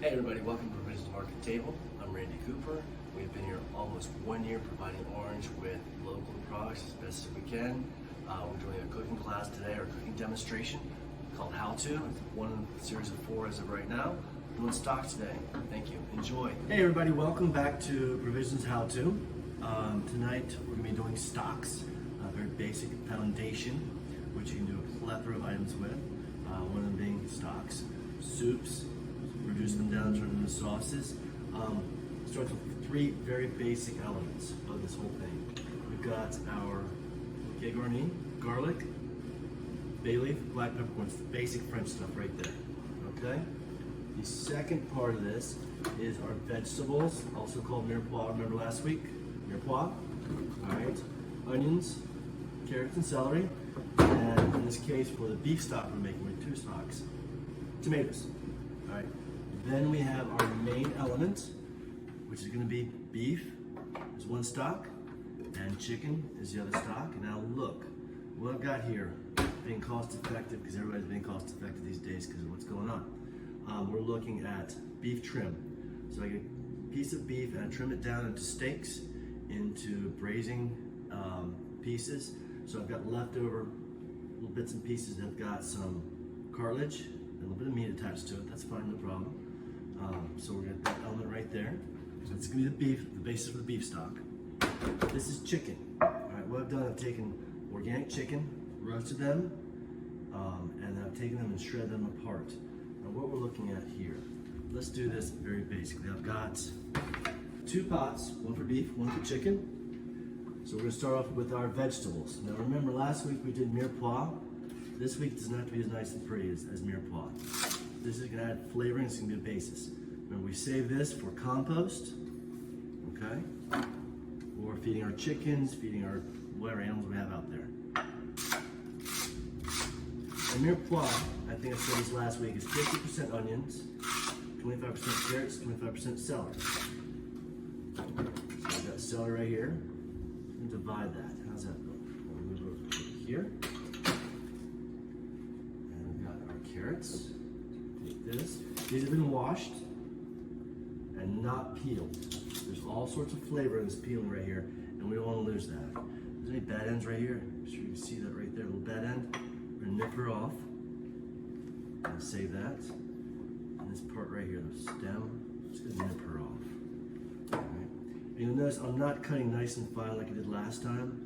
Hey everybody, welcome to Provisions Market Table. I'm Randy Cooper. We've been here almost 1 year providing Orange with local products as best as we can. We're doing a cooking class today, or cooking demonstration called How To. It's one in the series of 4 as of right now. We're doing stock today. Thank you. Enjoy. Hey everybody, welcome back to Provisions How To. Tonight we're going to be doing stocks, a very basic foundation, which you can do a plethora of items with. One of them being stocks, soups, reduce them down, turn them into sauces. Starts with 3 very basic elements of this whole thing. We've got our bouquet garni, garlic, bay leaf, black peppercorns, basic French stuff right there, okay? The second part of this is our vegetables, also called mirepoix. Remember last week? Mirepoix, all right? Onions, carrots, and celery. And in this case, for the beef stock we're making with 2 stocks, tomatoes, all right? Then we have our main element, which is going to be beef is 1 stock, and chicken is the other stock. And now look, what I've got here, being cost effective, because everybody's being cost effective these days because of what's going on. We're looking at beef trim. So I get a piece of beef and I trim it down into steaks, into braising pieces. So I've got leftover little bits and pieces that have got some cartilage, a little bit of meat attached to it. That's fine, no problem. So we're gonna get that element right there. So it's gonna be the beef, the basis for the beef stock. This is chicken. All right, what I've done, I've taken organic chicken, roasted them, and then I've taken them and shredded them apart. Now what we're looking at here, let's do this very basically. I've got 2 pots, 1 for beef, 1 for chicken. So we're gonna start off with our vegetables. Now remember, last week we did mirepoix. This week doesn't have to be as nice and pretty as mirepoix. This is gonna add flavoring, it's gonna be a basis. Remember, we save this for compost, okay? Or feeding our chickens, feeding our whatever animals we have out there. And mirepoix, I think I said this last week, is 50% onions, 25% carrots, 25% celery. So I've got celery right here. I'm gonna divide that. How's that look? We'll move it over here. And we've got our carrots. This. These have been washed and not peeled. There's all sorts of flavor in this peeling right here, and we don't want to lose that. If there's any bad ends right here, I'm sure you can see that right there, a little bad end. We're gonna nip her off and save that. And this part right here, the stem, I'm just gonna nip her off. All right. And you'll notice I'm not cutting nice and fine like I did last time.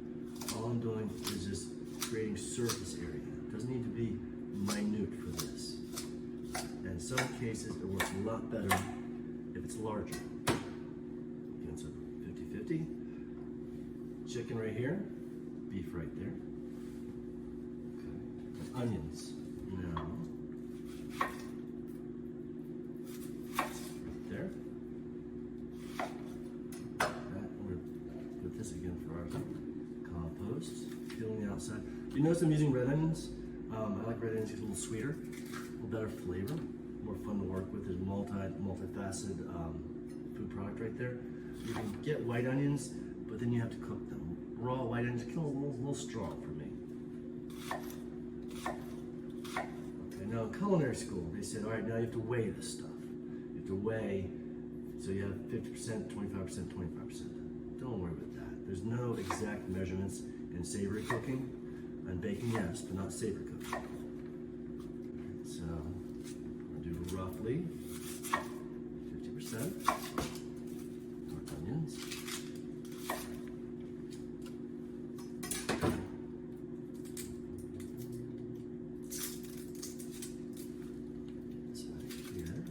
All I'm doing is just creating surface area. It doesn't need to be minute for this. In some cases, it works a lot better if it's larger. Again, so 50-50. Chicken right here, beef right there. Okay. And onions. Now, right there. We're gonna put this again for our compost. Peeling the outside. You notice I'm using red onions. I like red onions, it's a little sweeter, a little better flavor, more fun to work with. There's multifaceted food product right there. You can get white onions, but then you have to cook them. Raw white onions are a little strong for me. Okay, now in culinary school, they said, all right, now you have to weigh this stuff. You have to weigh, so you have 50%, 25%, 25%. Don't worry about that. There's no exact measurements in savory cooking. And baking, yes, but not savory cooking. So, I'm gonna do roughly 50%. More onions. This right here.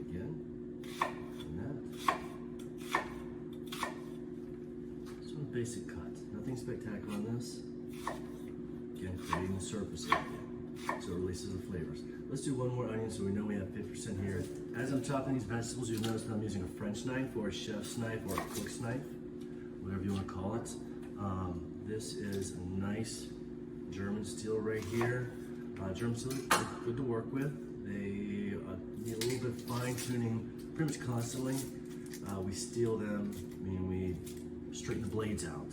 Again, and that. Just one basic cut, nothing spectacular on this. Again, creating the surface area, so it releases the flavors. Let's do 1 more onion so we know we have 50% here. As I'm chopping these vegetables, you'll notice that I'm using a French knife or a chef's knife or a cook's knife, whatever you want to call it. This is a nice German steel right here. German steel is good to work with. They need a little bit of fine tuning pretty much constantly. We steel them, I mean we straighten the blades out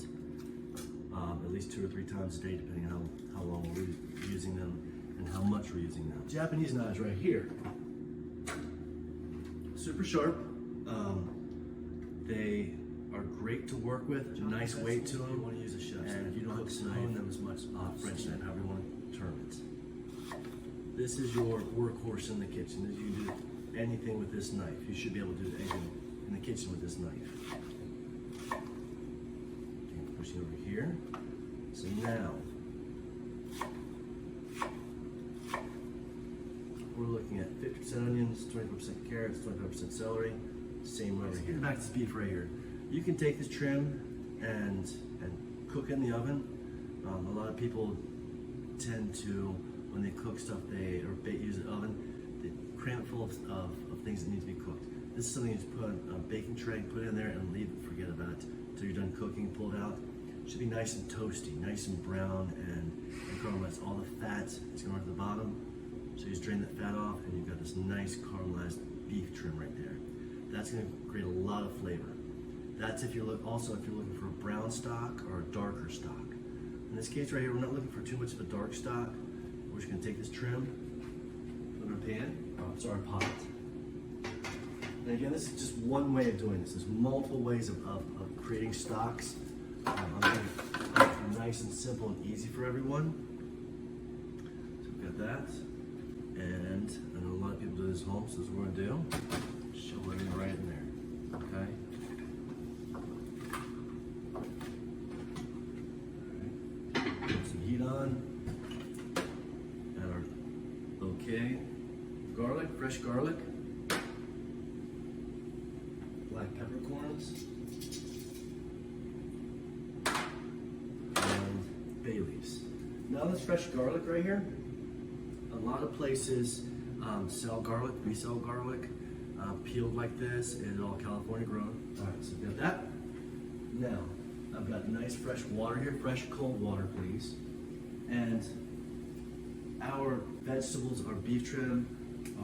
at least 2 or 3 times a day, depending on how long we're using them and how much we're using them. Japanese knives right here. Super sharp. They are great to work with. Nice weight to them. You want to use a chef's and you don't have to hone them as much. French knife, however you want to term it. This is your workhorse in the kitchen. If you do anything with this knife, you should be able to do anything in the kitchen with this knife. Okay, pushing over here. So now we're looking at 50% onions, 24% carrots, 25% celery. Same over here. Back to this beef right here. You can take this trim and cook in the oven. A lot of people tend to, when they cook stuff, use the oven, they cram it full of things that need to be cooked. This is something you just put on a baking tray, put it in there, and leave it. Forget about it until you're done cooking. Pull it out. It should be nice and toasty, nice and brown and caramelized. All the fat is going to the bottom. So you just drain that fat off, and you've got this nice caramelized beef trim right there. That's going to create a lot of flavor. That's if you're looking for a brown stock or a darker stock. In this case right here, we're not looking for too much of a dark stock. We're just going to take this trim, put it in our pot. And again, this is just one way of doing this. There's multiple ways of creating stocks. I'm going to make it nice and simple and easy for everyone. So we've got that. And I know a lot of people do this at home, so this is what we're going to do. Show it right in there, okay? All right. Put some heat on. Add our bouquet. Garlic, fresh garlic. Black peppercorns. And bay leaves. Now this fresh garlic right here, a lot of places sell garlic, resell garlic, peeled like this, and all California grown. All right, so we've got that. Now, I've got nice fresh water here, fresh cold water, please. And our vegetables, our beef trim,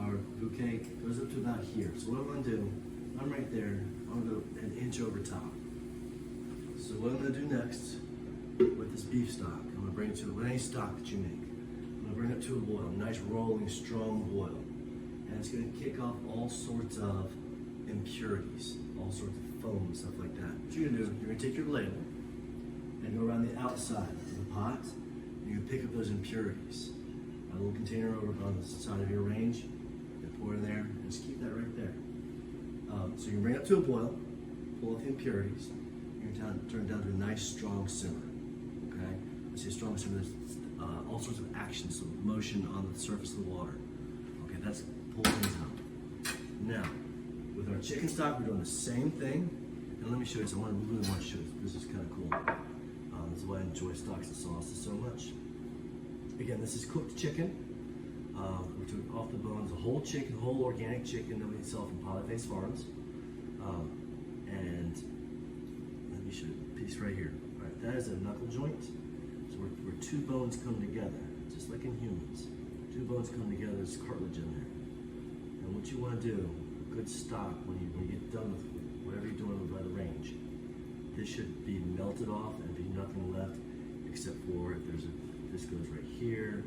our bouquet goes up to about here. So what I'm gonna do, I'm right there, I'm gonna go an inch over top. So what I'm gonna do next with this beef stock, I'm gonna bring it to, with any stock that you make, I'm gonna bring it to a boil, a nice rolling, strong boil. And it's gonna kick off all sorts of impurities, all sorts of foam and stuff like that. What you're gonna do, you're gonna take your ladle and go around the outside of the pot, and you're gonna pick up those impurities. A little container over on the side of your range, you pour it in there, and just keep that right there. So you bring it up to a boil, pull out the impurities, you're gonna turn it down to a nice strong simmer, okay? I say strong simmer, there's all sorts of action, so motion on the surface of the water. Okay, that's pull things out. Now, with our chicken stock, we're doing the same thing. And let me show you this. I really want to show you this. This is kind of cool. This is why I enjoy stocks and sauces so much. Again, this is cooked chicken. We took off the bones, a whole chicken, whole organic chicken that we sell from Palace Farms. And let me show you a piece right here. All right, that is a knuckle joint. So where 2 bones come together, just like in humans. 2 bones come together, there's cartilage in there. And what you want to do, a good stock, when you get done with whatever you're doing by the range, this should be melted off and be nothing left except for if this goes right here,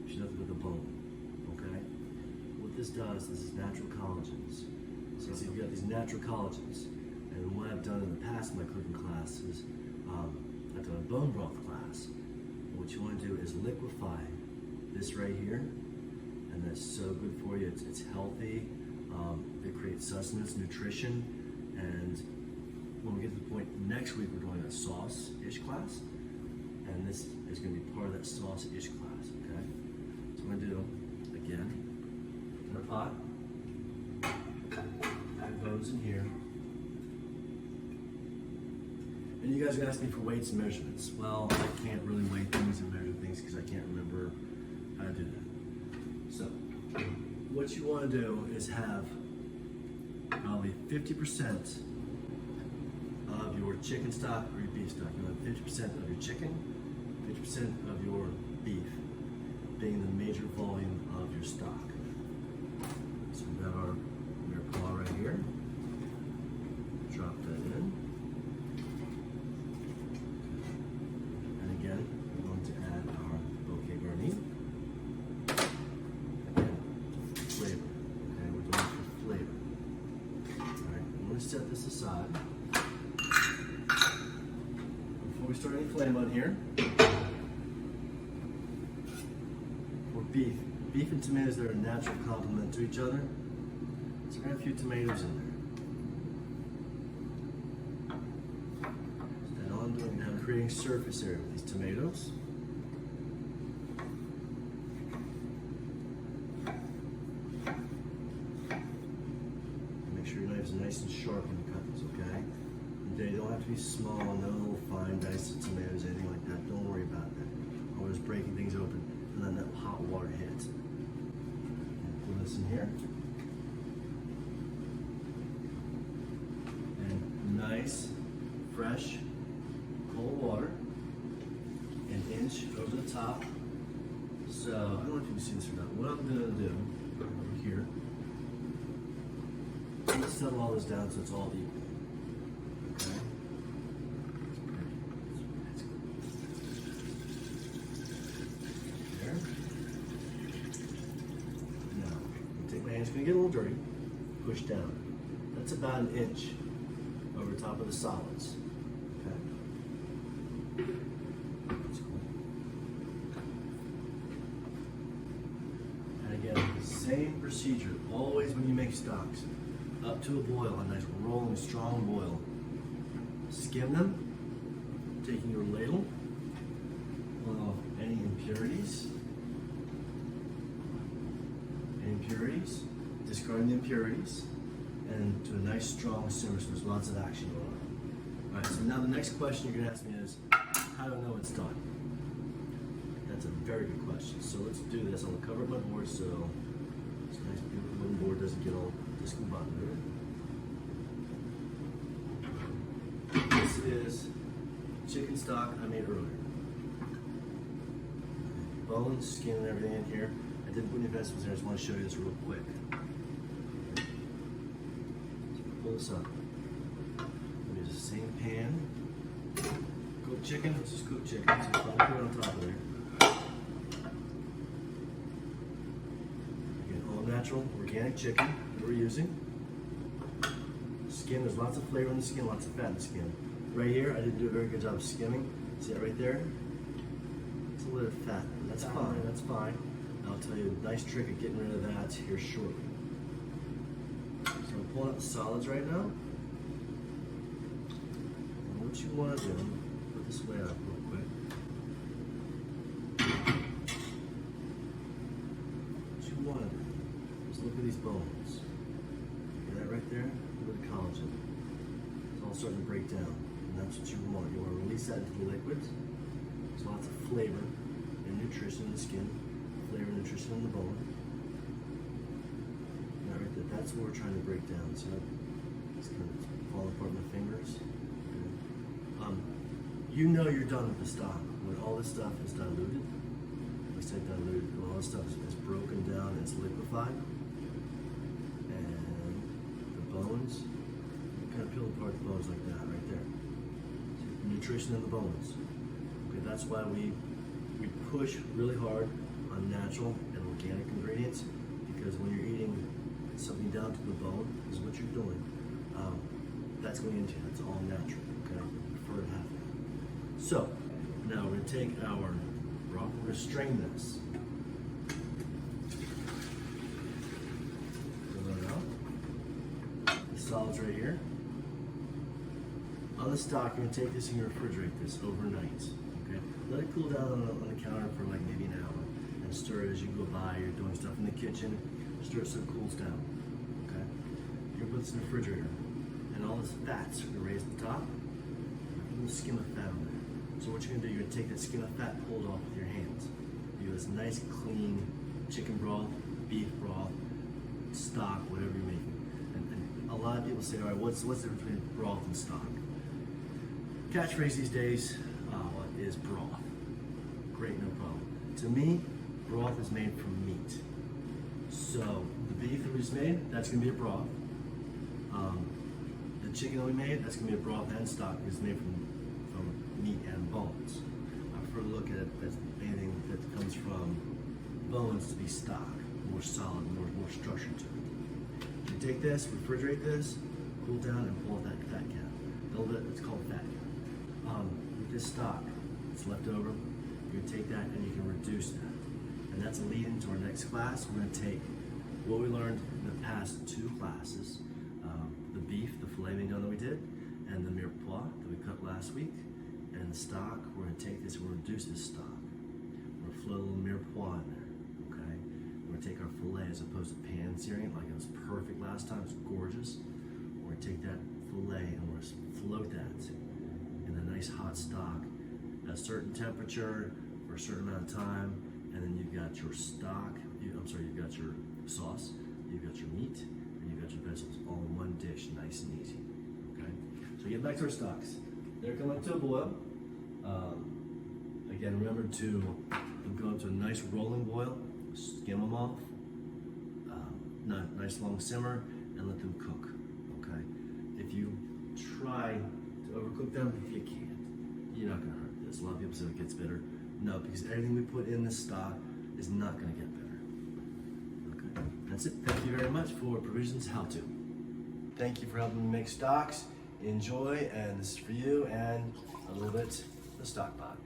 there's nothing but the bone, okay? What this does, this is natural collagens. So you've got these natural collagens. And what I've done in the past in my cooking class is, I've done a bone broth class. And what you want to do is liquefy this right here, and that's so good for you. It's healthy. It creates sustenance, nutrition, and when we get to the point next week, we're doing a sauce-ish class, and this is going to be part of that sauce-ish class. Okay, so I'm going to do again in a pot. Add those in here, and you guys are asking for weights and measurements. Well, I can't really weigh things and measure things because I can't remember how to do that. So, what you want to do is have probably 50% of your chicken stock or your beef stock. You want 50% of your chicken, 50% of your beef being the major volume of your stock. So we've got our paw right here. Drop that in. going to set this aside. Before we start any flame on here, for beef and tomatoes, they're a natural complement to each other. So we're going to have a few tomatoes in there. So all I'm doing now, I'm creating surface area with these tomatoes. Make sure your knife is nice and sharp when you cut these, okay? They don't have to be small, no little fine diced tomatoes, anything like that. Don't worry about that. Always breaking things open and then that hot water hits. Put this in here. And nice, fresh, cold water, an inch over the top. So, I don't know if you can see this or not. What I'm gonna do over here, let's settle all this down so it's all equal. Okay? There. Now, take my hand, it's gonna get a little dirty. Push down. That's about an inch over top of the solids. Okay? That's cool. And again, same procedure, always when you make stocks. Up to a boil, a nice rolling, strong boil. Skim them, taking your ladle, pull off any impurities, discarding the impurities, and to a nice strong simmer so there's lots of action going on. All right, so now the next question you're gonna ask me is, how do I know it's done? That's a very good question. So let's do this. I'm gonna cover up my board so this nice beautiful wooden board doesn't get all discombobulated. This is chicken stock I made earlier. Bones, skin, and everything in here. I didn't put any vegetables in there. I just want to show you this real quick. So pull this up. Use the same pan. Cooked chicken. Let's just cook chicken. So I'll put it on top of there. Again, all natural, organic chicken that we're using. Skin, there's lots of flavor in the skin, lots of fat in the skin. Right here, I didn't do a very good job of skimming. See that right there? It's a little fat. That's fine, that's fine. I'll tell you a nice trick of getting rid of that here shortly. So I'm pulling out the solids right now. And what you want to do, put this way out real quick. What you want to do is look at these bones. See that right there? With collagen. It's all starting to break down. And that's what you want. You want to release that into the liquids. There's lots of flavor and nutrition in the skin, flavor and nutrition in the bone. Now, right there, that's what we're trying to break down. So it's kind of falling apart my fingers. Okay. You know you're done with the stock when all this stuff is diluted. I say diluted, when all this stuff is broken down, it's liquefied. Bones, you kind of peel apart the bones like that right there. So nutrition in the bones. Okay, that's why we push really hard on natural and organic ingredients, because when you're eating something down to the bone, is what you're doing. That's going into, that's all natural. Okay, we prefer to have that. So now we're going to take our broth, we're going to strain this. Solids right here. On the stock, you're going to take this and you refrigerate this overnight. Okay, let it cool down on the counter for like maybe an hour, and stir it as you go by. You're doing stuff in the kitchen. Stir it so it cools down. Okay, you're going to put this in the refrigerator, and all this fat's going to raise the top. A little skim of fat on there. So what you're going to do, you're going to take that skim of fat, pull it off with your hands. You have this nice, clean chicken broth, beef broth, stock, whatever you're making. A lot of people say, all right, what's the difference between broth and stock? Catchphrase these days is broth. Great, no problem. To me, broth is made from meat. So the beef that we just made, that's going to be a broth. The chicken that we made, that's going to be a broth and stock. It's made from meat and bones. I prefer to look at it as anything that comes from bones to be stock, more solid, more structure to it. You take this, refrigerate this, cool down and pull out that fat cap. Build it, it's called fat cap. With this stock, it's left over, you can take that and you can reduce that. And that's a lead into our next class. We're gonna take what we learned in the past 2 classes, the beef, the filet mignon that we did, and the mirepoix that we cut last week, and the stock. We're gonna take this, we're gonna reduce this stock. We're gonna float a little mirepoix in there, okay? We're gonna take our filet as opposed to pan searing it like it was perfect last time, it's gorgeous. We're gonna take that filet and we're gonna float that in a nice hot stock at a certain temperature for a certain amount of time, and then you've got your stock, you've got your sauce, you've got your meat, and you've got your vegetables all in one dish, nice and easy, okay? So get back to our stocks. They're coming to a boil. Again, remember to go into a nice rolling boil, skim them off, nice long simmer, and let them cook, okay? If you try to overcook them, you can't. You're not gonna hurt this. A lot of people say it gets bitter. No, because everything we put in this stock is not gonna get bitter. Okay, that's it. Thank you very much for Provisions How To. Thank you for helping me make stocks. Enjoy, and this is for you, and a little bit of the stock pot.